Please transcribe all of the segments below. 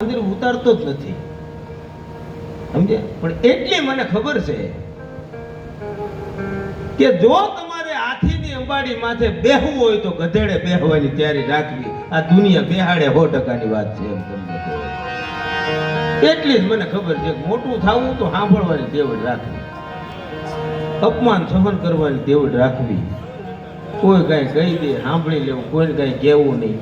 મંદિર ઉતારતો જ નથી સમજે પણ એટલી મને ખબર છે કે જો તમારે હાથીની અંબાડી માથે બેહવું હોય તો ગધેડે બેહવાની તૈયારી રાખવી આ દુનિયા બેહાડે 100% વાત છે એમ તમને કહું એટલી જ મને ખબર છે મોટું થવું તો સાંભળવાની તેવડ રાખવી અપમાન સહન કરવાની તેવડ રાખવી કોઈ કાંઈ કહી દે સાંભળી લેવું કોઈને કાંઈ કહેવું નહીં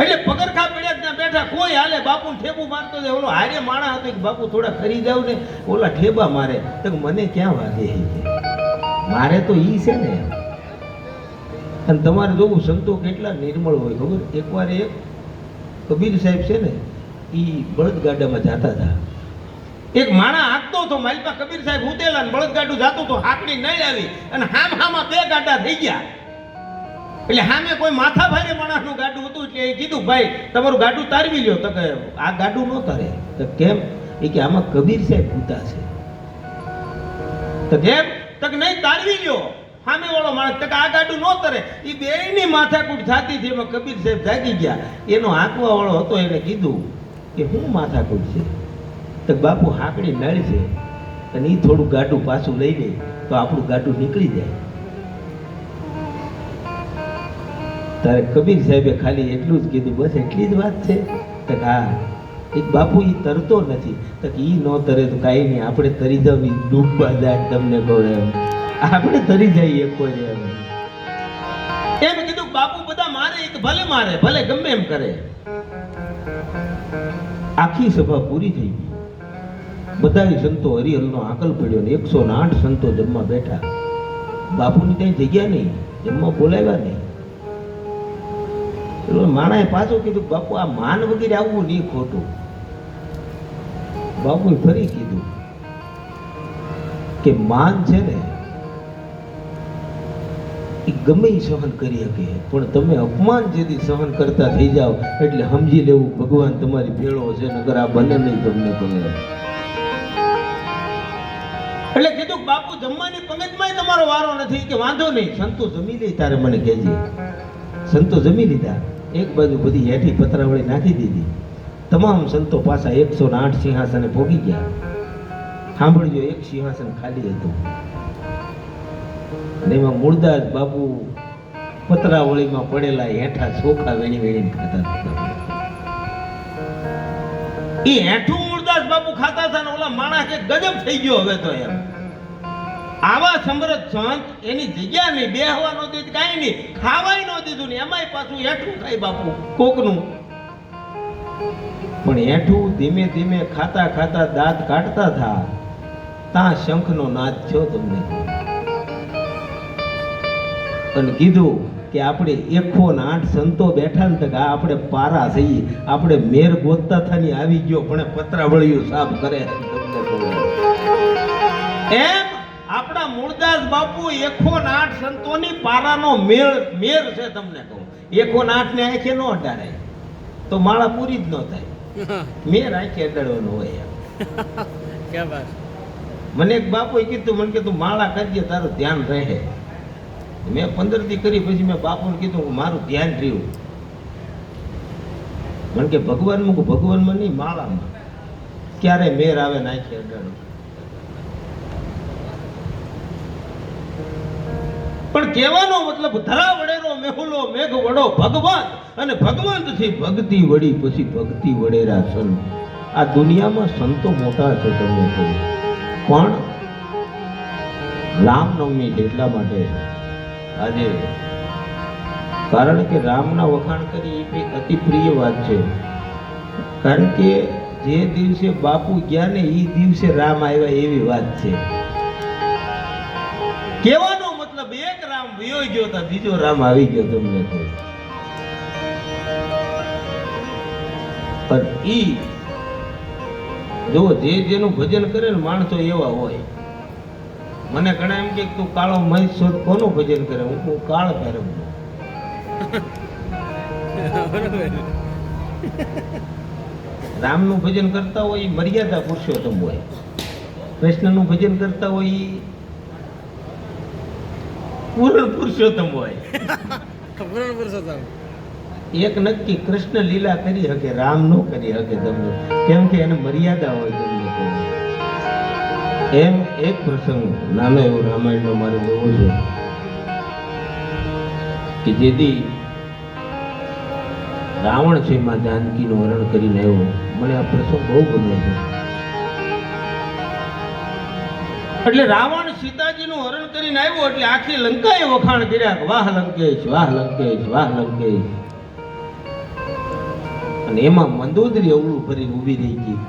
એટલે પગરખા પડ્યા ત્યાં બેઠા કોઈ હાલે બાપુ ઠેબુ મારતો જાય ઓલો હારે માણા હતો કે બાપુ થોડા ખરી જાવ ને ઓલા ઠેબા મારે તો મને ક્યાં વાગે મારે તો ઈ છે ને અને તમારે જોવું સંતો કેટલા નિર્મળ હોય ખબર એકવાર એક કબીર સાહેબ છે ને ઈ બળદગાડામાં જતા હતા એક માણા હાંકતો હતો માલપા કબીર સાહેબ ઉતેલા ને બળદગાડું જાતું તો હાંકડી નહીં આવી અને હામાં બે ગાડા થઈ ગયા એટલે સામે કોઈ માથા ભારે માણસનું ગાડું હતું એટલે એ કીધું ભાઈ તમારું ગાડું તારવી લ્યો તો કે આ ગાડું ન તારે તો કેમ એ કે આમાં કબીર સાહેબ ભૂતા છે તો કેમ તો કે નહીં તારવી લ્યો સામે વાળો માણસ તો કે આ ગાડું ન તરે એ બેયની માથાકૂટ થતી હતી એમાં કબીર સાહેબ જાગી ગયા એનો હાંકવા વાળો હતો એને કીધું કે શું માથાકૂટ છે તો બાપુ હાંકડી નળ છે અને એ થોડું ગાડું પાછું લઈ લે તો આપણું ગાડું નીકળી જાય તારે કબીર સાહેબે ખાલી એટલું જ કીધું બસ એટલી જ વાત છે તો હા એક બાપુ ઈ તરતો નથી તો ઈ ન તરે તો કાંઈ નહીં આપણે તરી જાવ ડૂબવા જાય તમને કહું એમ આપણે તરી જઈએ કોઈ એમ કીધું બાપુ બધા મારે એક ભલે મારે ભલે ગમે એમ કરે આખી સભા પૂરી થઈ ગઈ બધા સંતો હરિહરનો આકલ પડ્યો ને 108 સંતો જમવા બેઠા બાપુની કઈ જગ્યા નહીં જમવા બોલાવ્યા નહીં માણાએ પાછું કીધું બાપુ આ માન વગેરે આવવું નહીં ખોટું બાપુએ ફરી કીધું કે માન છે ને એ ગમે સહન કરી શકે પણ તમે અપમાન જેથી સહન કરતા થઈ જાઓ એટલે સમજી લેવું ભગવાન તમારી ભેળો છે નગર આ બને નહીં તમને ગમે એટલે કીધું બાપુ જમવાની પંગતમાં તમારો વારો નથી કે વાંધો નહીં સંતો જમી લે તારે મને કહેજે સંતો જમી લીધા એક બાજુ બધી હેઠી પતરાવળી નાખી દીધી તમામ સંતો પાછા 108 સિંહાસને ભોગી ગયા સાંભળજો એક સિંહાસન ખાલી હતું અને એમાં મૂળદાસ બાપુ પતરાવળીમાં પડેલા હેઠા ચોખા વેણી વેણીને ખાતા હતા એ હેઠું મૂળદાસ બાપુ ખાતા હતા ને ઓલા માણસ કે ગજબ થઈ ગયો હવે તો એમ આવા સમરથ સંત એની જગ્યા નહીં બેહવા નો દીધું કાંઈ નહીં ખાવાય નો દીધું ને એમાંય પાછું હેઠું થાય બાપુ કોકનું પણ હેઠું ધીમે ધીમે ખાતા ખાતા દાંત કાઢતા થા ત્યાં શંખનો નાદ થયો તમને અને કીધું કે આપણે 108 સંતો બેઠા ને તક આપણે પારા થઈએ આપણે મેર ગોતતા થાની આવી ગયો પણ પતરાવળિયું સાફ કરે તમને એમ આપણા મૂળદાસ બાપુ 108 સંતોની પારાનો મેર છે તમને કહું 108 ને આંખે ન અડાડે તો માળા પૂરી જ ન થાય મેર આંખે અડાડવાનો હોય ક્યાં વાત મને એક બાપુએ કીધું મને કે તું માળા કરજે તારું ધ્યાન રહે મેં 15 દી કરી પછી મેં બાપુને કીધું મારું ધ્યાન રહ્યું મને કે ભગવાનમાં નહીં માળામાં ક્યારે મેર આવે ને આંખે અડાડો પણ કહેવાનો મતલબ ધરા વડેરો મેહુલો મેઘ વડો ભગવાન અને ભગવંતથી ભક્તિ વડી પછી ભક્તિ વડેરા સંત આ દુનિયામાં સંતો મોટા છે તમને કહું પણ રામનવમી એટલા માટે આજે કારણ કે રામના વખાણ કરી એ અતિ પ્રિય વાત છે કારણ કે જે દિવસે બાપુ ગયા ને એ દિવસે રામ આવ્યા એવી વાત છે કહેવાનો મતલબ એક રામ વયો ગયો તો બીજો રામ આવી ગયો તમને કહું પણ ઈ જો જે જેનું ભજન કરે ને માણસો એવા હોય મને ઘણા એમ કે તું કાળો મહેશ શોધ કોનું ભજન કરે હું કાળ ભૈરવ રામનું ભજન કરતા હોય મર્યાદા પુરુષોત્તમ હોય કૃષ્ણનું ભજન કરતા હોય પૂર્ણ પુરુષોત્તમ હોય પૂર્ણ પુરુષોત્તમ એક નક્કી કૃષ્ણ લીલા કરી શકે, રામ નો કરી શકે તમને, કેમ કે એને મર્યાદા હોય તમને કહું. એમ એક પ્રસંગ નાનો એવો રામાયણનો મારે એવો છે કે જેથી રાવણ છે માં જાનકીનું હરણ કરીને આવ્યો. મને આ પ્રસંગ બહુ ગમે છે. એટલે રાવણ સીતાજીનું હરણ કરીને આવ્યો એટલે આખી લંકાએ વખાણ કર્યા કે વાહ લંકેશ, વાહ લંકેશ, વાહ લંકેશ. અને એમાં મંદોદરી અવળું ફરી ઊભી રહી ગઈ.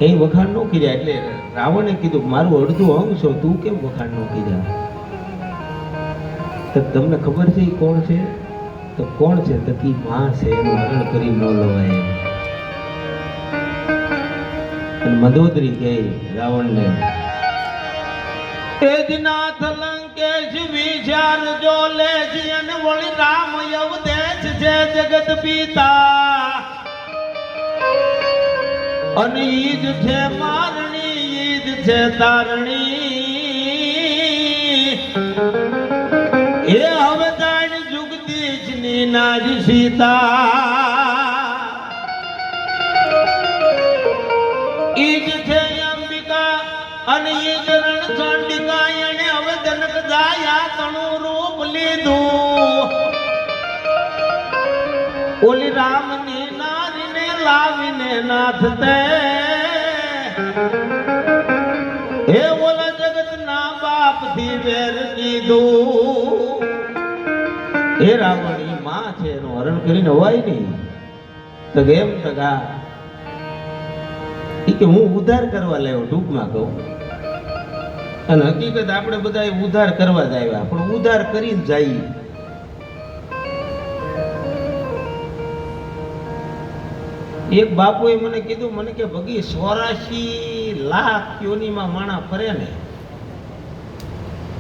એ વખાણ ન કર્યા એટલે રાવણે કીધું મારું અડધું અંગ છો, તું કેમ વખાણ ન કર્યા? તો તમને ખબર છે એ કોણ છે? તો કોણ છે? તો કી માં છે, એનું હરણ કરી ન લવાય. અને મંદોદરી કહે રાવણને, તેજનાથ લંકેશ વિચાર જો લે છે અને વળી રામ અવદેશ છે જગત પિતા. અને ઈદ છે મારણી, ઈદ છે તારણી. એ હવે જાણ જુગતી જ ની નાજ સીતા. ઈજ છે અંબિકા અને ઈજ રણચંડિકા. એને હવે જનક જાયા તણું રૂપ લીધું. ઓલી રામની નારીને લાવીને નાથ તે. હે ઓલા જગત ના બાપ થી વેર કીધું. હે રાવણ માં છે, એનું હરણ કરીને હોય નહીં. તો કેમ તગા કે હું ઉદ્ધાર કરવા લાવ્યો, ટૂંકમાં કહું. અને હકીકત આપણે બધા ઉદ્ધાર કરવા જ આવ્યા, પણ ઉદ્ધાર કરીને જઈએ. એક બાપુએ મને કીધું, મને કે ભગી 84 લાખ યોનીમાં માણા ફરે ને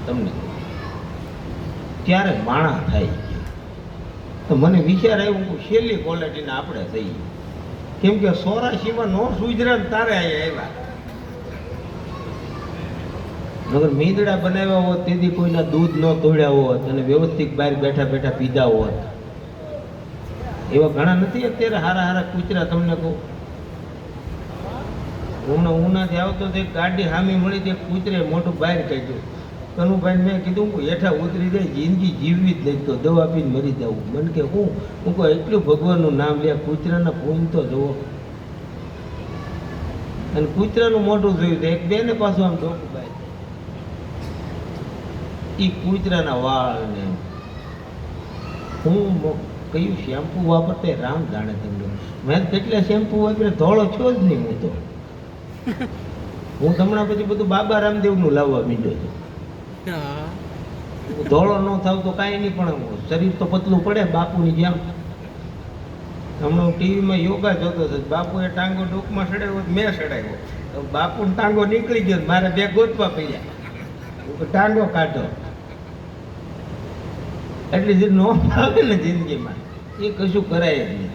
તમને ત્યારે માણા થાય. તો મને વિચાર આવ્યો હું છેલ્લી ક્વોલિટીના આપણે થઈએ, કેમ કે 84માં નો સુજરા તારે આવ્યા. મગર મીંદડા બનાવ્યા હોત, તેથી કોઈના દૂધ ન તોડ્યા હોત અને વ્યવસ્થિત બહાર બેઠા બેઠા પીધા હોત. એવા ઘણા નથી અત્યારે હારા હારા કૂતરા. તમને કહું, ઉનાથી આવતો એક ગાડી હામી મળી, એક કૂતરે મોટું બહાર કાઢ્યું. કનુભાઈ મેં કીધું હું હેઠા ઉતરી જાય, જિંદગી જીવવી જ નહીં તો દવા પીને મરી જવું. મને કે હું કહું એટલું ભગવાનનું નામ લે, કૂતરાના પૂન તો જુઓ. અને કૂતરાનું મોઢું જોયું તો એક બેને પાછું આમ ડોકું બાય. એ કૂતરાના વાળ ને હું કયું શેમ્પુ વાપરતા રામ જાણે. તમને મેં કેટલા શેમ્પુ વાપરે, ધોળો છો જ નહીં હું તો. હું હમણાં પછી બધું બાબા રામદેવનું લાવવા માંડ્યો છું. ધોળો ન થાવ તો કાંઈ નહીં, પણ શરીર તો પતલું પડે બાપુની જેમ. હમણાં હું ટીવીમાં યોગા જોતો હતો, બાપુએ ટાંગો ડોકમાં સડાવ્યો, મેં સડાવ્યો. તો બાપુનો ટાંગો નીકળી ગયો, મારે બે ગોતવા પડ્યા. ટાંગો કાઢો એટલે જે નો આવે ને જિંદગીમાં એ કશું કરાય જ નહીં.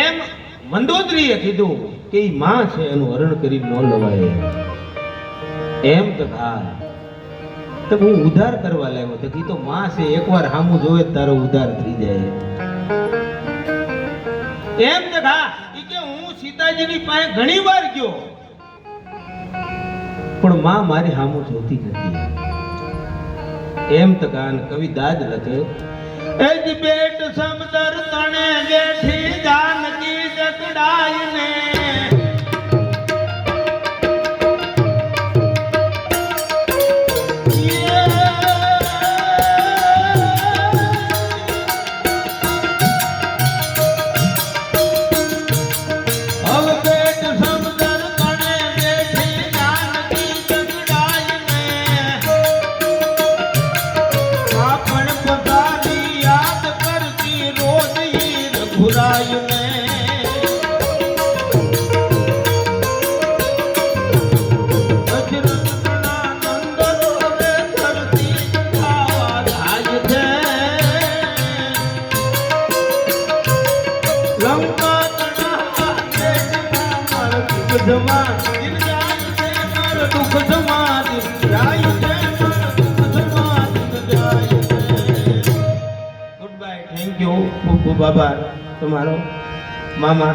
એમ મંદોદરીએ કીધું કે એ માં છે, એનું હરણ કરી ન લવાય. એમ તો હા, તો હું ઉદ્ધાર કરવા લાવ્યો તો કીધું માં છે, એકવાર સામું જોવે તારો ઉદ્ધાર થઈ જાય. એમ તો હા, કે હું સીતાજીની પાસે ઘણી વાર ગયો, પણ માં મારી સામું જોતી નથી. એમ તો કાન કવિ દાદ લખે, એજ બેટ સમદર તણે બેઠી જાનકી જકડાઈને. Good bye. ખૂબ આભાર તમારો મામા